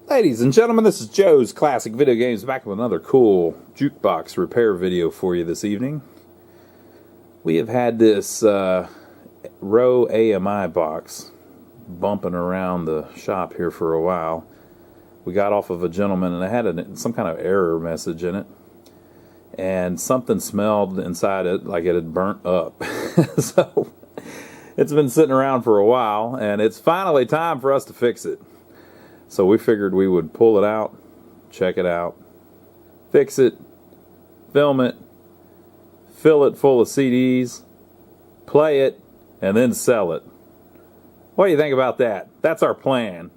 Ladies and gentlemen, this is Joe's Classic Video Games, back with another cool jukebox repair video for you this evening. We have had this Rowe AMI box bumping around the shop here for a while. We got off of a gentleman and it had some kind of error message in it. And something smelled inside it like it had burnt up. So it's been sitting around for a while and it's finally time for us to fix it. So we figured we would pull it out, check it out, fix it, film it, fill it full of CDs, play it, and then sell it. What do you think about that? That's our plan.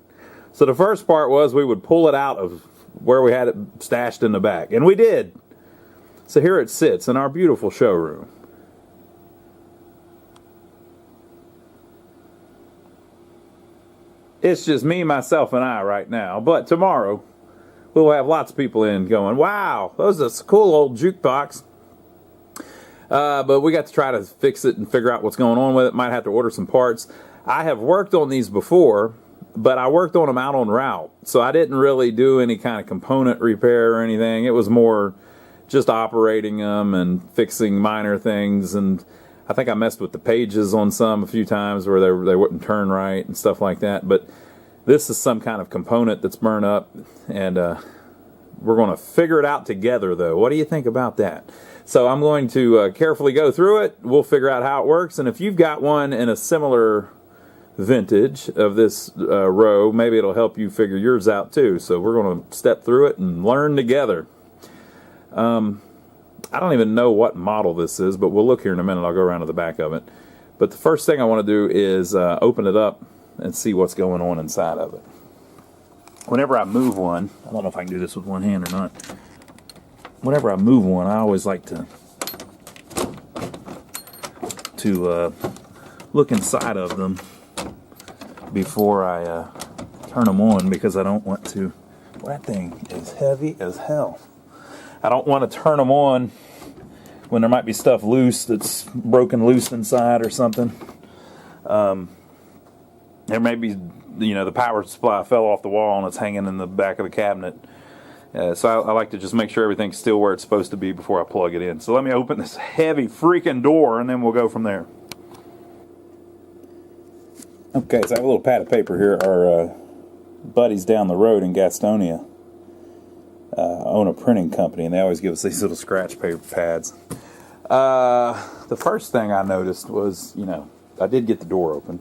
So the first part was we would pull it out of where we had it stashed in the back. And we did. So here it sits in our beautiful showroom. It's just me, myself, and I right now. But tomorrow, we'll have lots of people in going, wow, that was a cool old jukebox. But we got to try to fix it and figure out what's going on with it. Might have to order some parts. I have worked on these before, but I worked on them out on route. So I didn't really do any kind of component repair or anything. It was more just operating them and fixing minor things. And I think I messed with the pages on some a few times where they wouldn't turn right and stuff like that. But this is some kind of component that's burned up, and we're going to figure it out together, though. What do you think about that? So I'm going to carefully go through it. We'll figure out how it works. And if you've got one in a similar vintage of this Rowe, maybe it'll help you figure yours out, too. So we're going to step through it and learn together. I don't even know what model this is, but we'll look here in a minute. I'll go around to the back of it. But the first thing I want to do is open it up and see what's going on inside of it. Whenever I move one, I don't know if I can do this with one hand or not. Whenever I move one, I always like to look inside of them before I turn them on, because I don't want to. Well, that thing is heavy as hell. I don't want to turn them on when there might be stuff loose that's broken loose inside or something. There may be, the power supply fell off the wall and it's hanging in the back of the cabinet. So I like to just make sure everything's still where it's supposed to be before I plug it in. So let me open this heavy freaking door and then we'll go from there. Okay, so I have a little pad of paper here. Our buddies down the road in Gastonia own a printing company, and they always give us these little scratch paper pads. The first thing I noticed was, I did get the door open.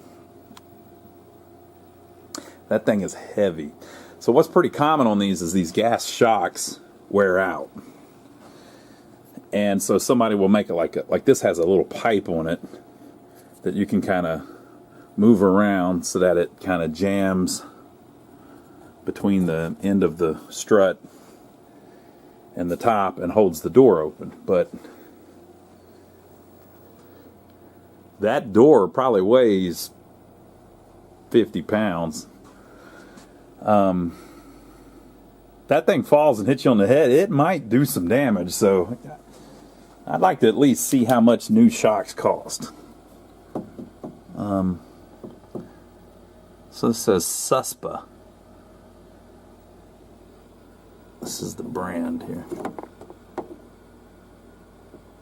That thing is heavy. So what's pretty common on these is these gas shocks wear out. And so somebody will make it like this has a little pipe on it that you can kind of move around so that it kind of jams between the end of the strut and the top and holds the door open. But that door probably weighs 50 pounds. That thing falls and hits you on the head, it might do some damage. So I'd like to at least see how much new shocks cost. So this says Suspa. This is the brand here.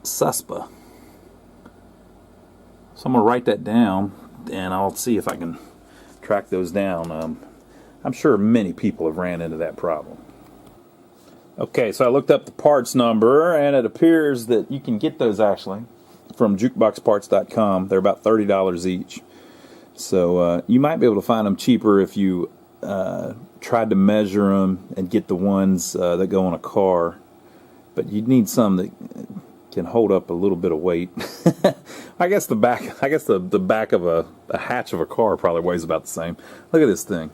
Suspa. So I'm going to write that down, and I'll see if I can track those down. I'm sure many people have ran into that problem. Okay, so I looked up the parts number, and it appears that you can get those actually from jukeboxparts.com. They're about $30 each. So you might be able to find them cheaper if you tried to measure them and get the ones that go on a car, but you'd need some that can hold up a little bit of weight. I guess the back of a hatch of a car probably weighs about the same. Look at this thing.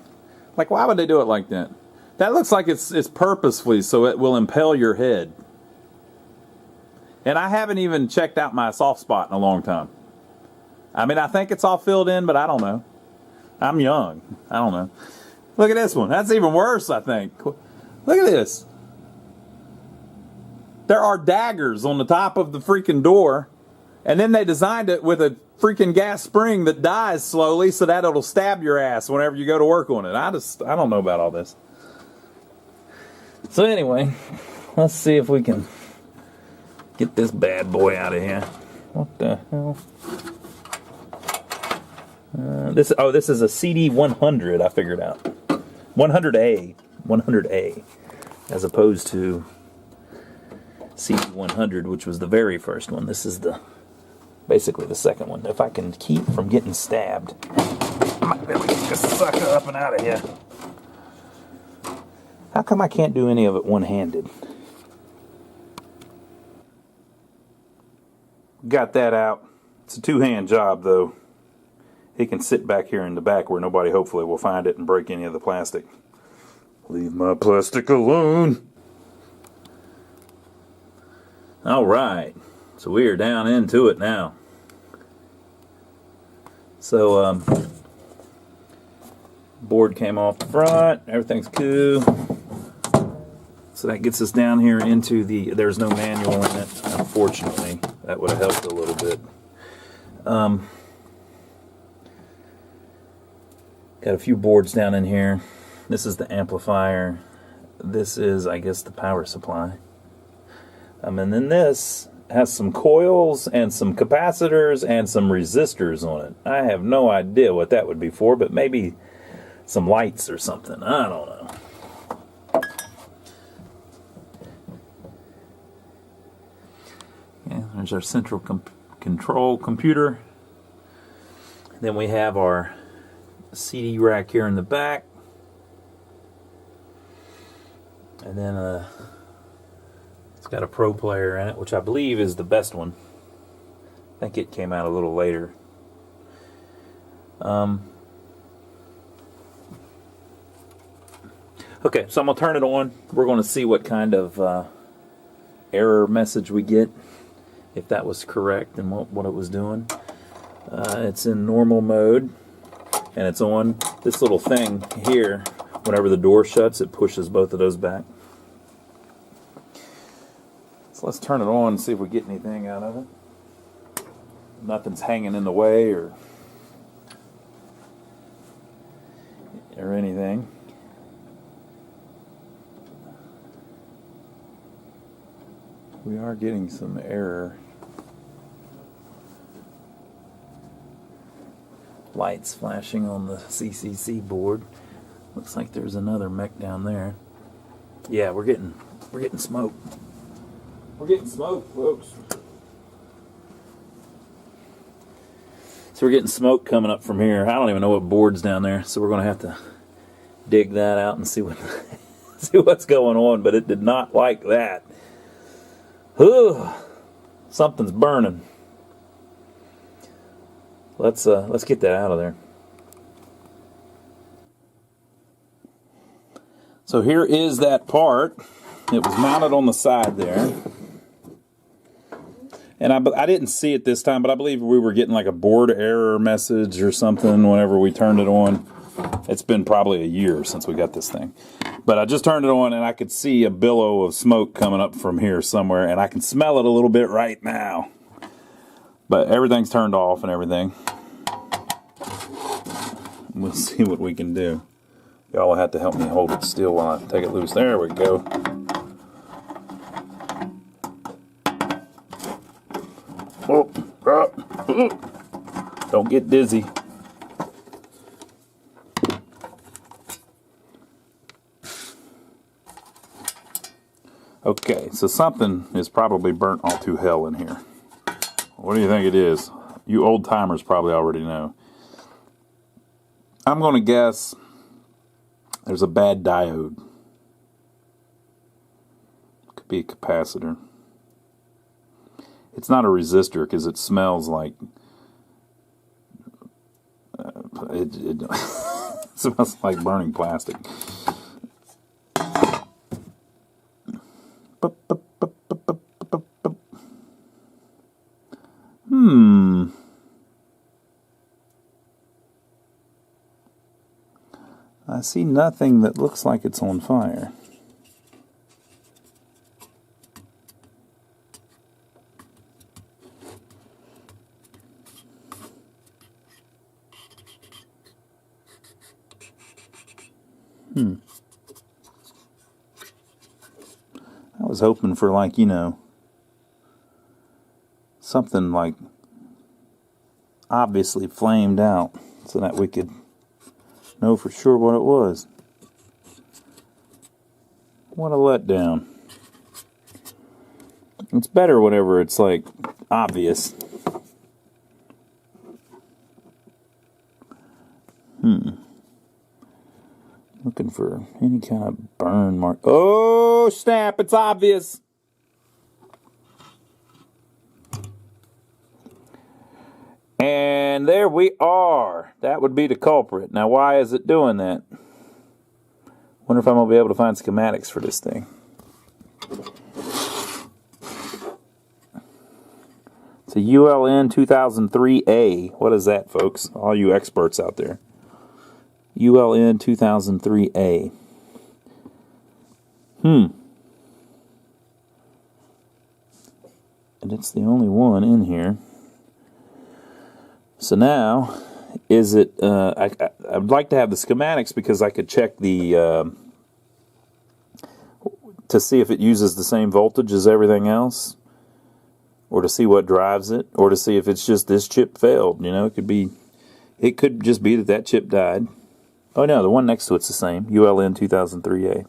Like, why would they do it like that? That looks like it's purposefully so it will impale your head. And I haven't even checked out my soft spot in a long time. I mean, I think it's all filled in, but I don't know. I'm young. I don't know. Look at this one. That's even worse, I think. Look at this. There are daggers on the top of the freaking door, and then they designed it with a freaking gas spring that dies slowly so that it'll stab your ass whenever you go to work on it. I don't know about all this. So anyway, let's see if we can get this bad boy out of here. What the hell? This is a CD100. I figured out 100A, 100A, as opposed to CD100, which was the very first one. This is basically the second one. If I can keep from getting stabbed, I might be able to get this sucker up and out of here. How come I can't do any of it one-handed? Got that out. It's a two-hand job, though. He can sit back here in the back where nobody hopefully will find it and break any of the plastic. Leave my plastic alone. All right. So we are down into it now. So, board came off the front. Everything's cool. So that gets us down here into there's no manual in it, unfortunately. That would have helped a little bit. Got a few boards down in here. This is the amplifier. This is, I guess, the power supply. And then this has some coils and some capacitors and some resistors on it. I have no idea what that would be for, but maybe some lights or something. I don't know. Yeah, there's our central control computer. Then we have our CD rack here in the back. And then it's got a Pro player in it, which I believe is the best one. I think it came out a little later. Okay, so I'm going to turn it on. We're going to see what kind of error message we get, if that was correct and what it was doing. It's in normal mode, and it's on this little thing here. Whenever the door shuts, it pushes both of those back. So let's turn it on and see if we get anything out of it. Nothing's hanging in the way or anything. We are getting some error. Lights flashing on the CCC board. Looks like there's another mech down there. Yeah, we're getting smoke. We're getting smoke, folks. So we're getting smoke coming up from here. I don't even know what board's down there, so we're going to have to dig that out and see what's going on. But it did not like that. Ugh, something's burning. Let's get that out of there. So here is that part. It was mounted on the side there. And I didn't see it this time, but I believe we were getting like a board error message or something whenever we turned it on. It's been probably a year since we got this thing. But I just turned it on and I could see a billow of smoke coming up from here somewhere, and I can smell it a little bit right now. But everything's turned off and everything. We'll see what we can do. Y'all will have to help me hold it still while I take it loose. There we go. Don't get dizzy. Okay, so something is probably burnt all to hell in here. What do you think it is? You old timers probably already know. I'm going to guess there's a bad diode. Could be a capacitor. It's not a resistor because it smells like it smells like burning plastic. I see nothing that looks like it's on fire. was hoping for, like, you know, something like obviously flamed out so that we could know for sure what it was. What a letdown. It's better whenever it's like obvious. Looking for any kind of burn mark. Oh, snap, it's obvious. And there we are. That would be the culprit. Now, why is it doing that? Wonder if I'm going to be able to find schematics for this thing. It's a ULN 2003A. What is that, folks? All you experts out there. ULN 2003A. And it's the only one in here. So now, is it, I'd like to have the schematics because I could check the, to see if it uses the same voltage as everything else, or to see what drives it, or to see if it's just this chip failed. You know, it could just be that chip died. Oh no, the one next to it's the same, ULN 2003A.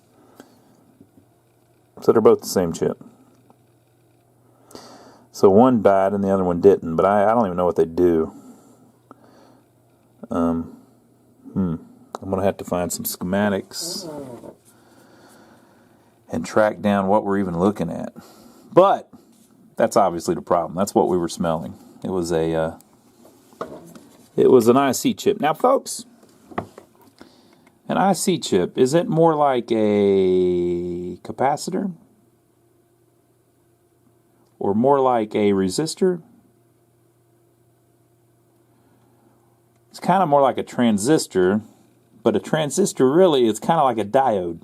So they're both the same chip. So one died and the other one didn't, but I don't even know what they do. I'm going to have to find some schematics and track down what we're even looking at. But that's obviously the problem. That's what we were smelling. It was an IC chip. Now, folks, an IC chip, is it more like a capacitor? Or more like a resistor? It's kind of more like a transistor, but a transistor really is kind of like a diode.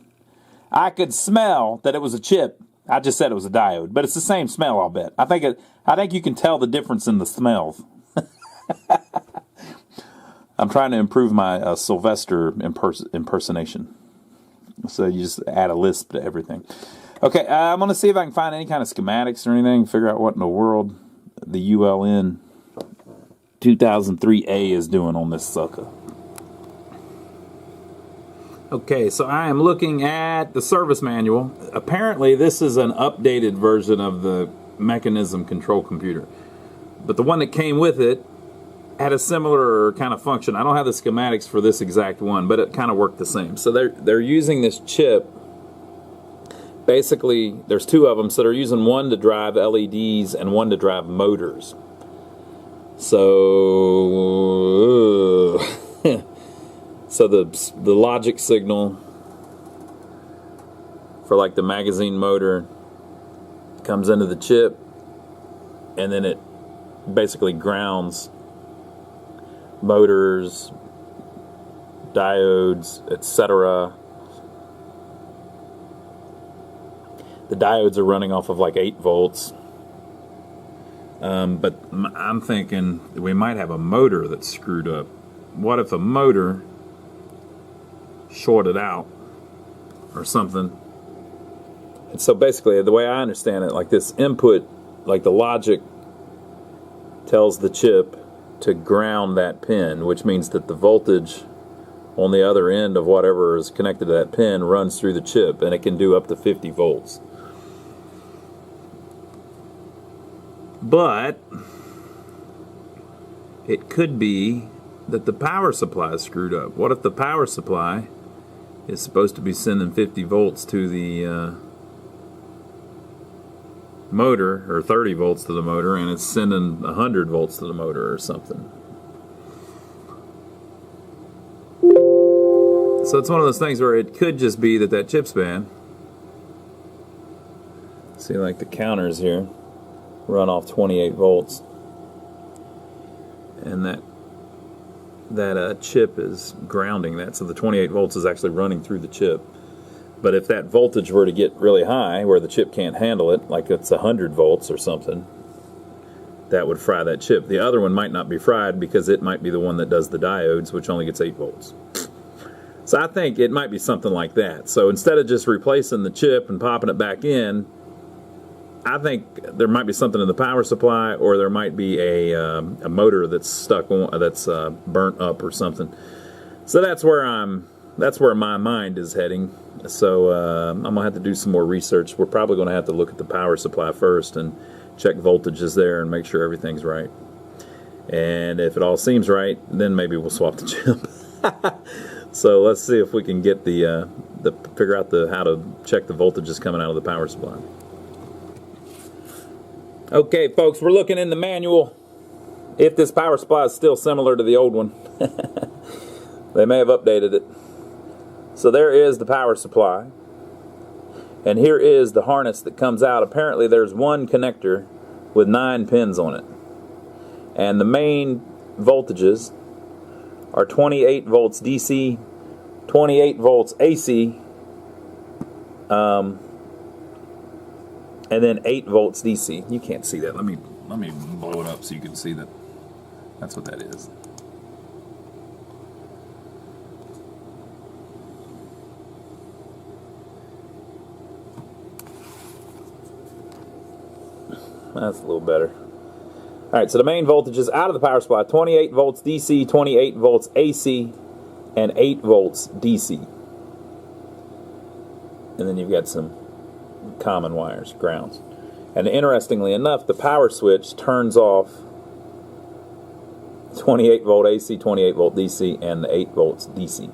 I could smell that it was a chip. I just said it was a diode, but it's the same smell, I'll bet. I think you can tell the difference in the smells. I'm trying to improve my Sylvester impersonation. So you just add a lisp to everything. Okay, I'm going to see if I can find any kind of schematics or anything, figure out what in the world the ULN 2003A is doing on this sucker. Okay, so I am looking at the service manual. Apparently this is an updated version of the mechanism control computer. But the one that came with it had a similar kind of function. I don't have the schematics for this exact one, but it kind of worked the same. So they're using this chip. Basically, there's two of them, so they're using one to drive LEDs and one to drive motors. So, so the logic signal for like the magazine motor comes into the chip, and then it basically grounds motors, diodes, etc. The diodes are running off of like 8 volts. But I'm thinking we might have a motor that's screwed up. What if a motor shorted out or something? And so basically, the way I understand it, like this input, like the logic tells the chip to ground that pin, which means that the voltage on the other end of whatever is connected to that pin runs through the chip, and it can do up to 50 volts. But it could be that the power supply is screwed up. What if the power supply is supposed to be sending 50 volts to the motor, or 30 volts to the motor, and it's sending 100 volts to the motor or something? So it's one of those things where it could just be that chip's bad. See, like the counters here run off 28 volts, and that chip is grounding that, so the 28 volts is actually running through the chip. But if that voltage were to get really high where the chip can't handle it, like it's 100 volts or something, that would fry that chip. The other one might not be fried because it might be the one that does the diodes, which only gets 8 volts. So I think it might be something like that. So instead of just replacing the chip and popping it back in, I think there might be something in the power supply, or there might be a motor that's stuck on, that's burnt up or something. So that's where my mind is heading. So I'm gonna have to do some more research. We're probably gonna have to look at the power supply first and check voltages there and make sure everything's right. And if it all seems right, then maybe we'll swap the chip. So let's see if we can get figure out how to check the voltages coming out of the power supply. Okay, folks, we're looking in the manual if this power supply is still similar to the old one. They may have updated it. So there is the power supply. And here is the harness that comes out. Apparently there's one connector with 9 pins on it. And the main voltages are 28 volts DC, 28 volts AC, and then 8 volts DC. You can't see that. Let me blow it up so you can see that. That's what that is. That's a little better. Alright, so the main voltages out of the power supply: 28 volts DC, 28 volts AC, and 8 volts DC. And then you've got some common wires, grounds. And interestingly enough, the power switch turns off 28 volt AC, 28 volt DC, and the 8 volts DC.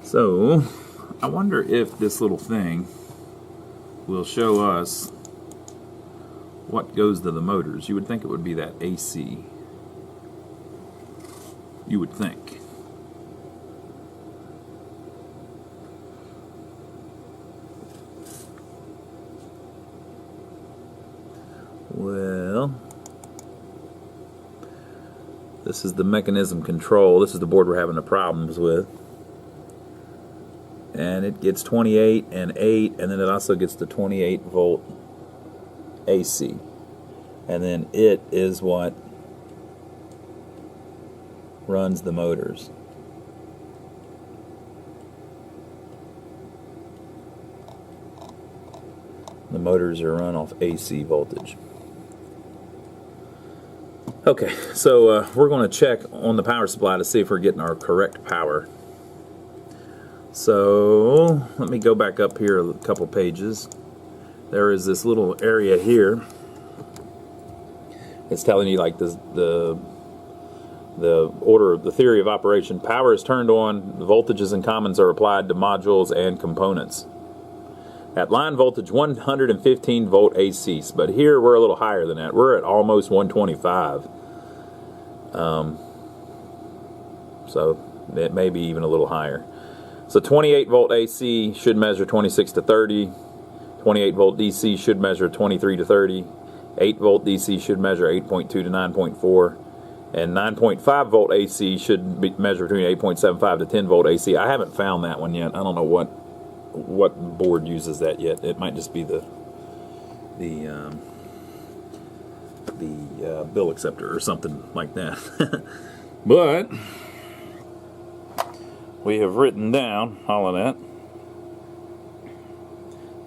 So I wonder if this little thing will show us what goes to the motors. You would think it would be that AC. You would think. Well, this is the mechanism control. This is the board we're having the problems with. And it gets 28 and 8, and then it also gets the 28 volt AC. And then it is what runs the motors. The motors are run off AC voltage. Okay, so we're going to check on the power supply to see if we're getting our correct power. So let me go back up here a couple pages. There is this little area here. It's telling you like the order, the theory of operation. Power is turned on, the voltages and commons are applied to modules and components. At line voltage 115 volt AC, but here we're a little higher than that. We're at almost 125. So it may be even a little higher. So 28 volt AC should measure 26 to 30. 28 volt DC should measure 23 to 30. 8 volt DC should measure 8.2 to 9.4. And 9.5 volt AC should measure between 8.75 to 10 volt AC. I haven't found that one yet. I don't know what board uses that yet. It might just be the bill acceptor or something like that. But we have written down all of that.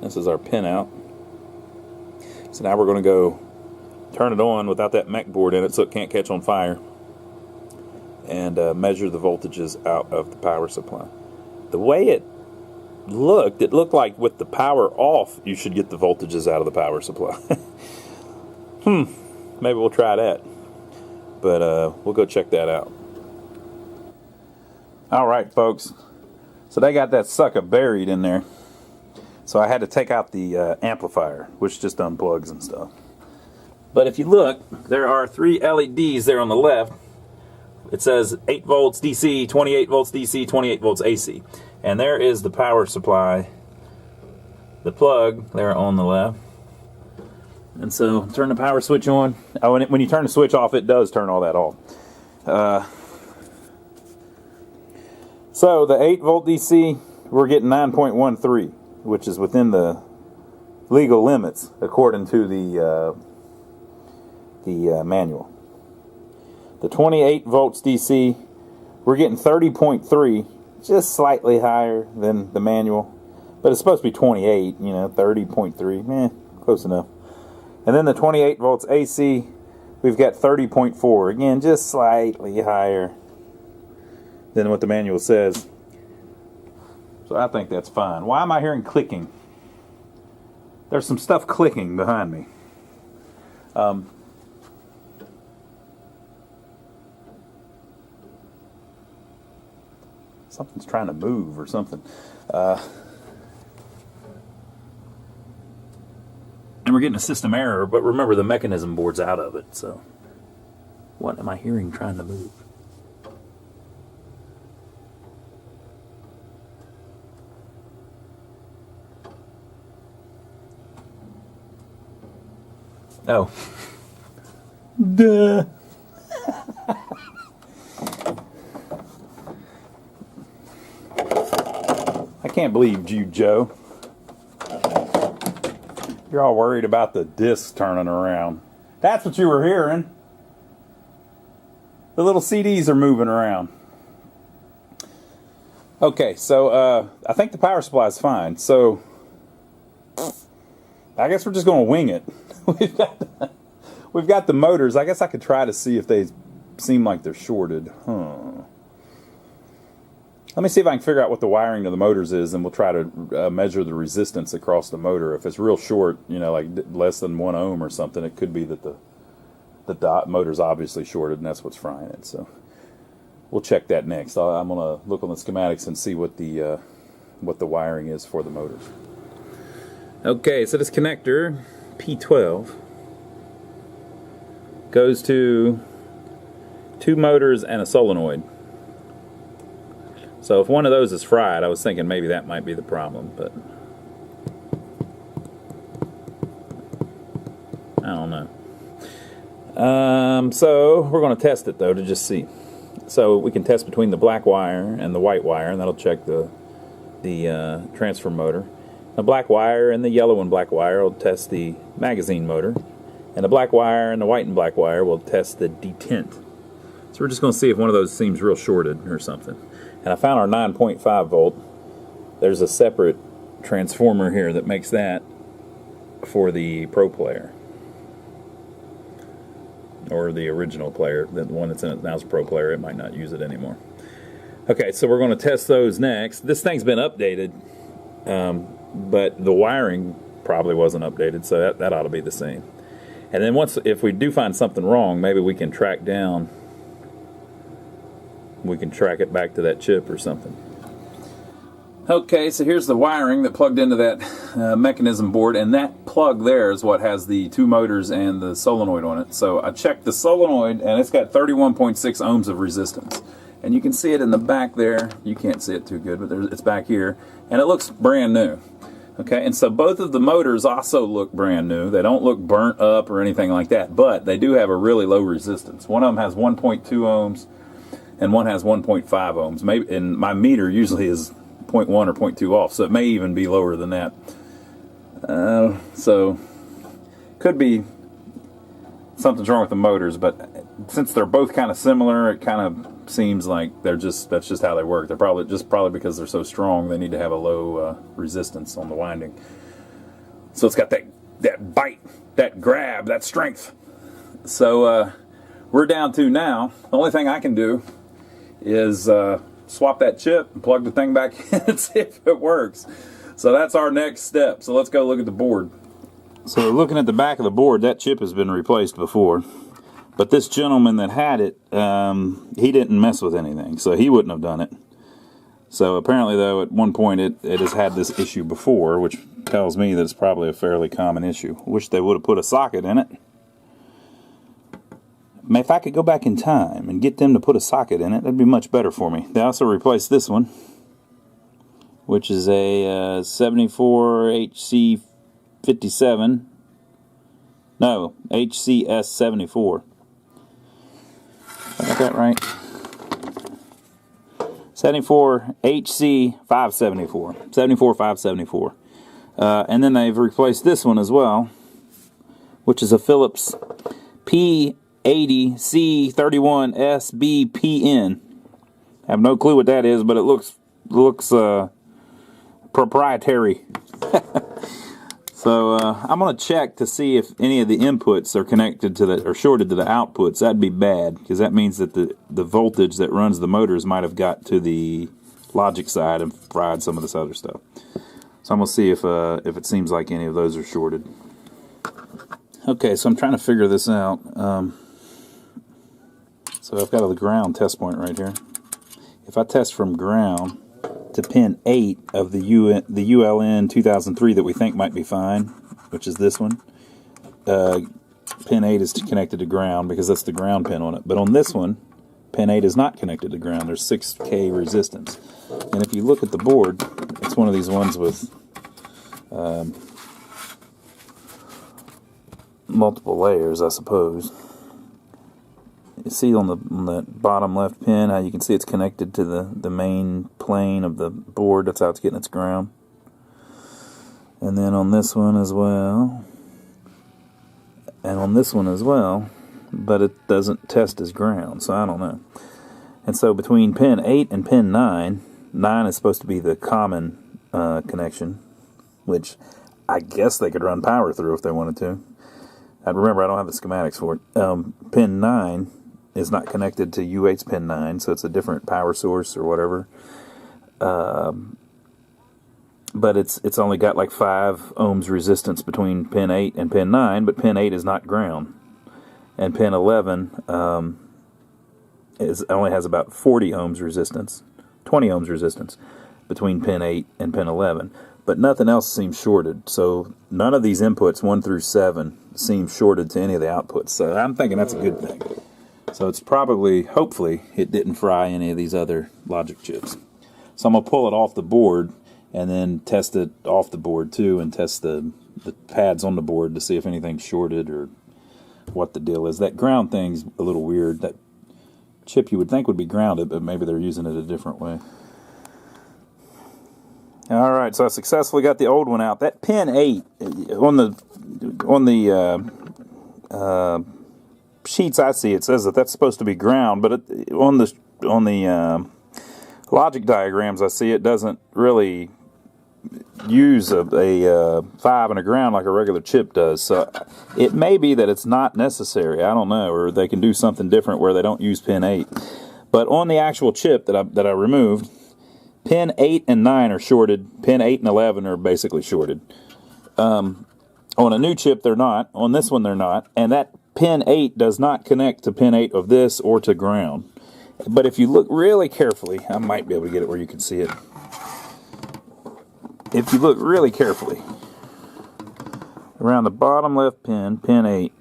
This is our pinout. So now we're going to go turn it on without that mech board in it so it can't catch on fire, and measure the voltages out of the power supply. The way it looked like with the power off you should get the voltages out of the power supply. Maybe we'll try that, but we'll go check that out. Alright folks, so they got that sucker buried in there, so I had to take out the amplifier, which just unplugs and stuff. But if you look, there are 3 LEDs there on the left. It says 8 volts DC, 28 volts DC, 28 volts AC. And there is the power supply, the plug there on the left. And so turn the power switch on. Oh, and when you turn the switch off, it does turn all that off. So the 8 volt DC, we're getting 9.13, which is within the legal limits according to the manual. The 28 volts DC, we're getting 30.3, just slightly higher than the manual, but it's supposed to be 28, 30.3, close enough. And then the 28 volts AC, we've got 30.4. Again, just slightly higher than what the manual says. So I think that's fine. Why am I hearing clicking? There's some stuff clicking behind me. Something's trying to move or something. And we're getting a system error, but remember the mechanism board's out of it, so what am I hearing trying to move? Oh. Duh. I can't believe you, Joe. You're all worried about the discs turning around. That's what you were hearing. The little CDs are moving around. Okay, so I think the power supply is fine. So I guess we're just going to wing it. We've got the motors. I guess I could try to see if they seem like they're shorted. Let me see if I can figure out what the wiring of the motors is, and we'll try to measure the resistance across the motor. If it's real short, you know, like less than 1 ohm or something, it could be that the motor's obviously shorted, and that's what's frying it. So we'll check that next. I'm going to look on the schematics and see what the wiring is for the motors. Okay, so this connector, P12, goes to 2 motors and a solenoid. So if one of those is fried, I was thinking maybe that might be the problem, but I don't know. So we're going to test it though to just see. So we can test between the black wire and the white wire, and that'll check the transfer motor. The black wire and the yellow and black wire will test the magazine motor, and the black wire and the white and black wire will test the detent. So we're just going to see if one of those seems real shorted or something. And I found our 9.5 volt. There's a separate transformer here that makes that for the Pro player, or the original player. The one that's in it now is Pro player. It might not use it anymore. Okay, so we're going to test those next. This thing's been updated, but the wiring probably wasn't updated, so that ought to be the same. And then if we do find something wrong, maybe we can track it back to that chip or something. Okay, so here's the wiring that plugged into that mechanism board, and that plug there is what has the 2 motors and the solenoid on it. So I checked the solenoid, and it's got 31.6 ohms of resistance. And you can see it in the back there. You can't see it too good, but it's back here. And it looks brand new. Okay, and so both of the motors also look brand new. They don't look burnt up or anything like that, but they do have a really low resistance. One of them has 1.2 ohms, and one has 1.5 ohms. Maybe, and my meter usually is 0.1 or 0.2 off, so it may even be lower than that. So could be something's wrong with the motors, but since they're both kind of similar, it kind of seems like that's just how they work. They're probably because they're so strong, they need to have a low resistance on the winding. So it's got that bite, that grab, that strength. So we're down to now. The only thing I can do is swap that chip and plug the thing back in and see if it works. So that's our next step. So let's go look at the board. So looking at the back of the board, that chip has been replaced before. But this gentleman that had it, he didn't mess with anything, so he wouldn't have done it. So apparently, though, at one point it has had this issue before, which tells me that it's probably a fairly common issue. Wish they would have put a socket in it. If I could go back in time and get them to put a socket in it, that'd be much better for me. They also replaced this one, which is a 74 HC57. No, HCS74. I got that right. 74 HC574. 74574. And then they've replaced this one as well, which is a Philips P80C31SBPN. I have no clue what that is, but it looks proprietary. So So I'm going to check to see if any of the inputs are connected to the, or shorted to the outputs. That'd be bad, because that means that the voltage that runs the motors might have got to the logic side and fried some of this other stuff. So I'm going to see if it seems like any of those are shorted. Okay, so I'm trying to figure this out. So I've got a ground test point right here. If I test from ground to pin 8 of the ULN 2003 that we think might be fine, which is this one, pin 8 is connected to ground because that's the ground pin on it. But on this one, pin 8 is not connected to ground. There's 6K resistance. And if you look at the board, it's one of these ones with multiple layers, I suppose. You see on the bottom left pin how you can see it's connected to the main plane of the board. That's how it's getting its ground. And then on this one as well. And on this one as well. But it doesn't test as ground, so I don't know. And so between pin 8 and pin 9, 9 is supposed to be the common connection, which I guess they could run power through if they wanted to. Remember, I don't have the schematics for it. Pin 9 is not connected to U8's pin 9, so it's a different power source or whatever. But it's only got like 5 ohms resistance between pin 8 and pin 9, but pin 8 is not ground. And pin 11 only has about 40 ohms resistance, 20 ohms resistance between pin 8 and pin 11. But nothing else seems shorted, so none of these inputs, 1 through 7, seem shorted to any of the outputs. So I'm thinking that's a good thing. So it's probably, hopefully, it didn't fry any of these other logic chips. So I'm going to pull it off the board and then test it off the board too, and test the pads on the board to see if anything's shorted or what the deal is. That ground thing's a little weird. That chip you would think would be grounded, but maybe they're using it a different way. All right, so I successfully got the old one out. That pin 8 on the sheets I see, it says that that's supposed to be ground, but on the logic diagrams I see, it doesn't really use a 5 and a ground like a regular chip does. So it may be that it's not necessary. I don't know, or they can do something different where they don't use pin 8. But on the actual chip that I removed, pin 8 and 9 are shorted. Pin 8 and 11 are basically shorted. On a new chip, they're not. On this one, they're not. And that pin 8 does not connect to pin 8 of this or to ground. But if you look really carefully, I might be able to get it where you can see it. If you look really carefully, around the bottom left pin, pin 8,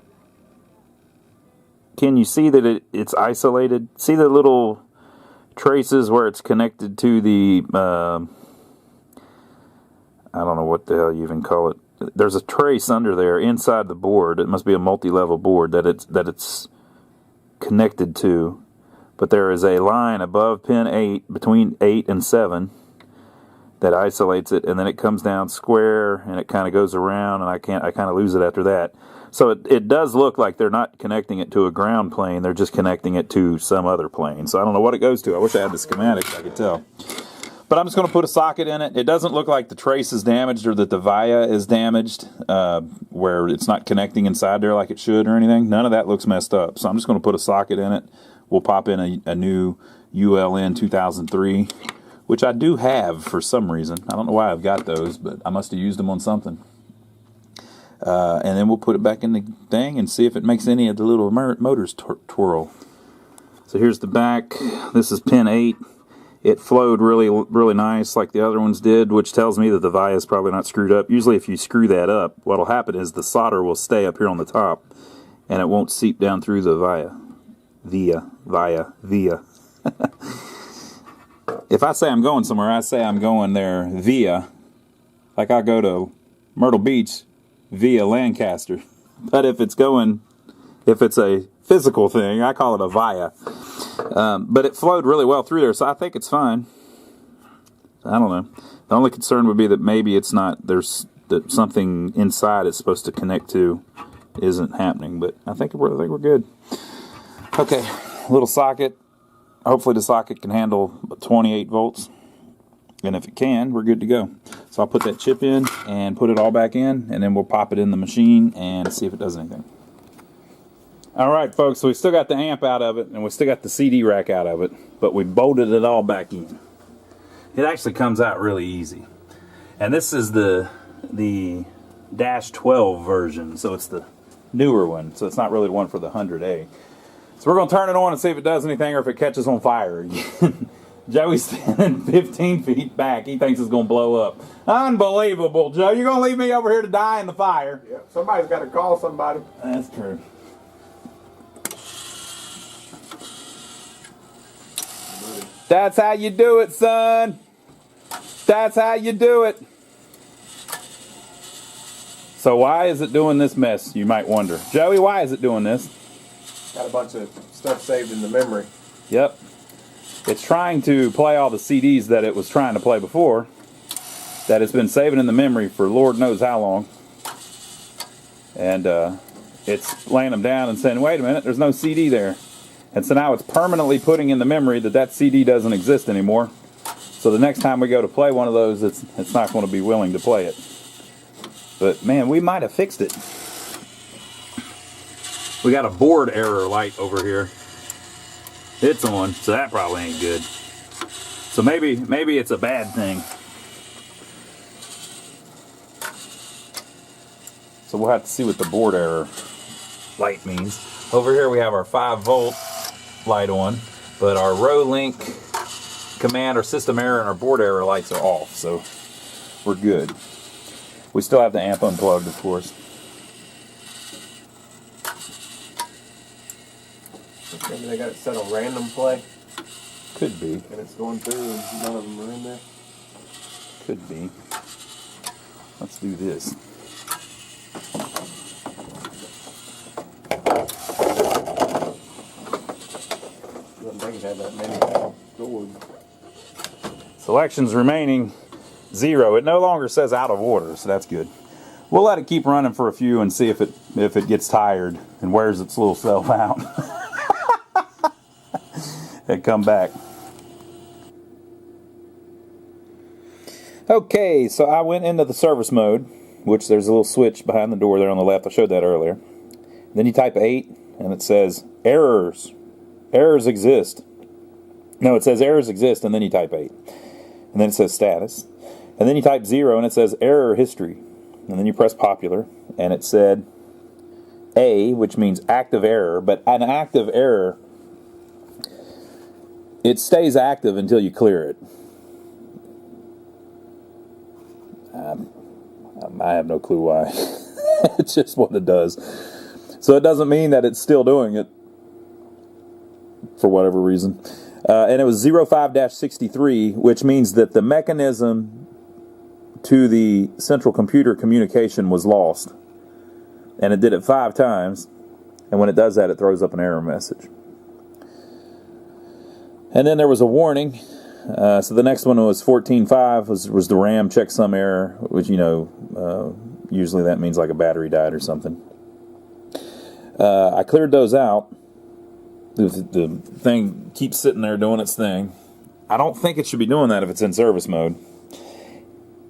can you see that it's isolated? See the little traces where it's connected to the, I don't know what the hell you even call it. There's a trace under there inside the board. It must be a multi-level board that it's connected to. But there is a line above pin 8, between 8 and 7, that isolates it, and then it comes down square, and it kind of goes around, and I kind of lose it after that. So it does look like they're not connecting it to a ground plane, they're just connecting it to some other plane. So I don't know what it goes to. I wish I had the schematics, I could tell. But I'm just going to put a socket in it. It doesn't look like the trace is damaged or that the via is damaged, where it's not connecting inside there like it should or anything. None of that looks messed up. So I'm just going to put a socket in it. We'll pop in a new ULN 2003, which I do have for some reason. I don't know why I've got those, but I must have used them on something. And then we'll put it back in the thing and see if it makes any of the little motors twirl. So here's the back. This is pin 8. It flowed really, really nice like the other ones did, which tells me that the via is probably not screwed up. Usually if you screw that up, what'll happen is the solder will stay up here on the top, and it won't seep down through the via. If I say I'm going somewhere, I say I'm going there via. Like I go to Myrtle Beach via Lancaster. But if it's a physical thing, I call it a via. But it flowed really well through there, so I think it's fine. I don't know. The only concern would be that maybe it's not, that something inside it's supposed to connect to isn't happening, but I think we're good. Okay, little socket. Hopefully the socket can handle 28 volts, and if it can, we're good to go. So So I'll put that chip in and put it all back in, and then we'll pop it in the machine and see if it does anything. Alright folks, so we still got the amp out of it, and we still got the CD rack out of it, but we bolted it all back in. It actually comes out really easy. And this is the Dash 12 version, so it's the newer one, so it's not really the one for the 100A. So we're going to turn it on and see if it does anything or if it catches on fire again. Joey's standing 15 feet back. He thinks it's going to blow up. Unbelievable, Joe. You're going to leave me over here to die in the fire. Yeah, somebody's got to call somebody. That's true. That's how you do it, son. That's how you do it. So why is it doing this mess, you might wonder? Joey, why is it doing this? Got a bunch of stuff saved in the memory. Yep. It's trying to play all the CDs that it was trying to play before, that it's been saving in the memory for Lord knows how long. And it's laying them down and saying, wait a minute, there's no CD there. And so now it's permanently putting in the memory that CD doesn't exist anymore. So the next time we go to play one of those, it's not going to be willing to play it. But man, we might have fixed it. We got a board error light over here. It's on, so that probably ain't good. So maybe it's a bad thing. So we'll have to see what the board error light means. Over here we have our 5-volt light on, but our Rowe link command or system error and our board error lights are off, so we're good. We still have the amp unplugged, of course. Maybe they got it set on random play. Could be. And it's going through and none of them are in there. Could be. Let's do this. Wouldn't think it had that many stored. Selections remaining 0. It no longer says out of order, so that's good. We'll let it keep running for a few and see if it gets tired and wears its little self out. And come back. Okay, so I went into the service mode, which there's a little switch behind the door there on the left. I showed that earlier. Then you type 8, and it says errors. Errors exist. No, it says errors exist, and then you type 8. And then it says status. And then you type 0, and it says error history. And then you press popular, and it said A, which means active error. But an active error, it stays active until you clear it. I have no clue why. It's just what it does. So it doesn't mean that it's still doing it for whatever reason. And it was 05-63, which means that the mechanism to the central computer communication was lost. And it did it 5 times. And when it does that, it throws up an error message. And then there was a warning. So the next one was 14.5 was the RAM checksum error, which, you know, usually that means like a battery died or something. I cleared those out. The thing keeps sitting there doing its thing. I don't think it should be doing that if it's in service mode.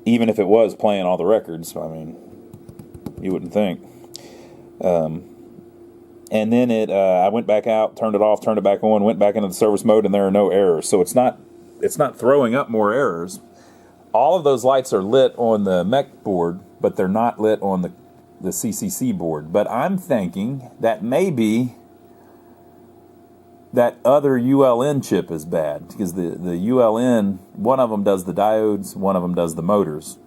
Even if it was playing all the records. I mean, you wouldn't think. And then I went back out, turned it off, turned it back on, went back into the service mode, and there are no errors. So it's not throwing up more errors. All of those lights are lit on the mech board, but they're not lit on the CCC board. But I'm thinking that maybe that other ULN chip is bad, because the ULN, one of them does the diodes, one of them does the motors.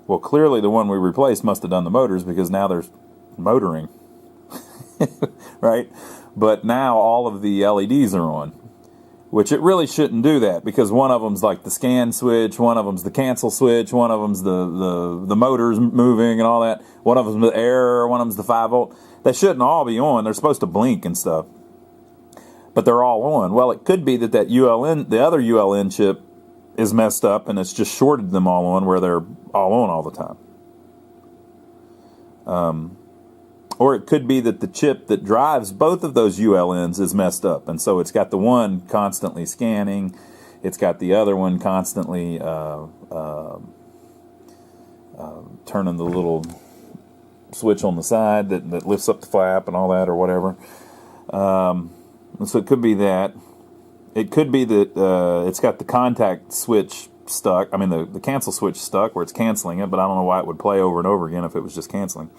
Well, clearly the one we replaced must have done the motors, because now there's motoring. Right? But now all of the LEDs are on, which it really shouldn't do that, because one of them's like the scan switch, one of them's the cancel switch, one of them's the motors moving and all that, one of them's the error, one of them's the 5-volt. They shouldn't all be on. They're supposed to blink and stuff, but they're all on. Well, it could be that ULN, the other ULN chip, is messed up and it's just shorted them all on, where they're all on all the time. Or it could be that the chip that drives both of those ULNs is messed up, and so it's got the one constantly scanning, it's got the other one constantly turning the little switch on the side that lifts up the flap and all that or whatever. So it could be that. It could be that it's got the contact switch stuck. I mean, the cancel switch stuck where it's canceling it, but I don't know why it would play over and over again if it was just canceling.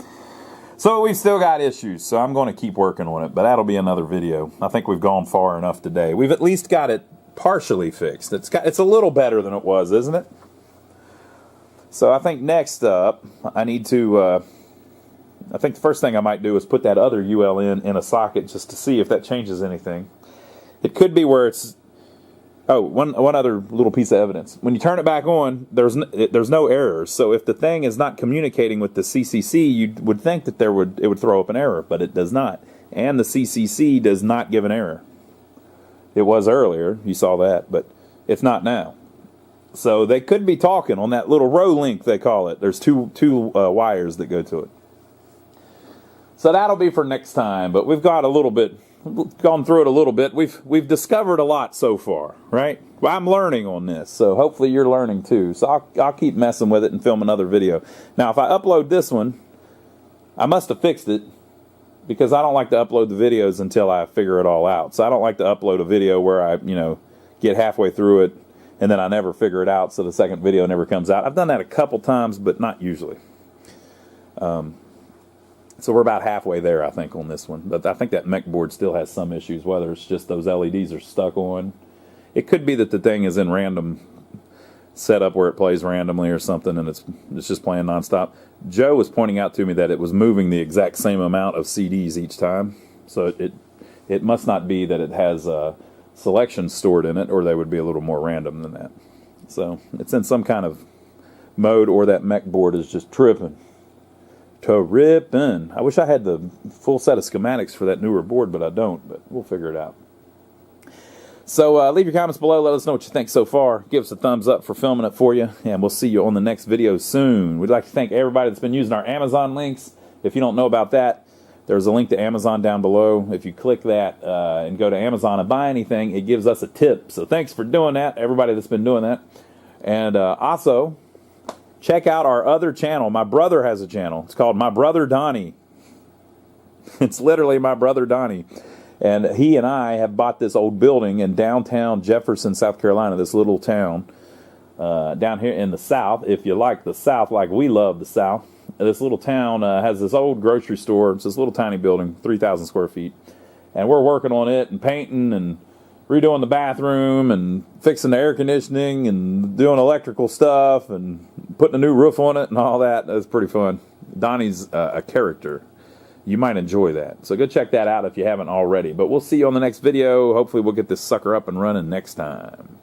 So we've still got issues, so I'm going to keep working on it, but that'll be another video. I think we've gone far enough today. We've at least got it partially fixed. It's a little better than it was, isn't it? So I think next up, I need to, I think the first thing I might do is put that other UL in a socket just to see if that changes anything. It could be where it's, one other little piece of evidence. When you turn it back on, there's no errors. So if the thing is not communicating with the CCC, you would think that it would throw up an error, but it does not. And the CCC does not give an error. It was earlier, you saw that, but it's not now. So they could be talking on that little Rowe link, they call it. There's two wires that go to it. So that'll be for next time, but we've got gone through it a little bit. We've discovered a lot so far, right? Well, I'm learning on this, so hopefully you're learning too. So I'll keep messing with it and film another video. Now, if I upload this one, I must have fixed it because I don't like to upload the videos until I figure it all out. So I don't like to upload a video where I, get halfway through it and then I never figure it out, so the second video never comes out. I've done that a couple times, but not usually. So we're about halfway there, I think, on this one. But I think that mech board still has some issues, whether it's just those LEDs are stuck on. It could be that the thing is in random setup where it plays randomly or something, and it's just playing nonstop. Joe was pointing out to me that it was moving the exact same amount of CDs each time. So it must not be that it has selections stored in it, or they would be a little more random than that. So it's in some kind of mode, or that mech board is just tripping. I wish I had the full set of schematics for that newer board, but I don't. But we'll figure it out. So leave your comments below. Let us know what you think so far. Give us a thumbs up for filming it for you, and we'll see you on the next video soon. We'd like to thank everybody that's been using our Amazon links. If you don't know about that, there's a link to Amazon down below. If you click that and go to Amazon and buy anything, it gives us a tip. So thanks for doing that, everybody that's been doing that. And also, check out our other channel. My brother has a channel. It's called My Brother Donnie. It's literally My Brother Donnie. And he and I have bought this old building in downtown Jefferson, South Carolina, this little town down here in the South. If you like the South like we love the South, this little town has this old grocery store. It's this little tiny building, 3,000 square feet. And we're working on it and painting and redoing the bathroom and fixing the air conditioning and doing electrical stuff and putting a new roof on it and all that. That's pretty fun. Donnie's a character. You might enjoy that. So go check that out if you haven't already. But we'll see you on the next video. Hopefully we'll get this sucker up and running next time.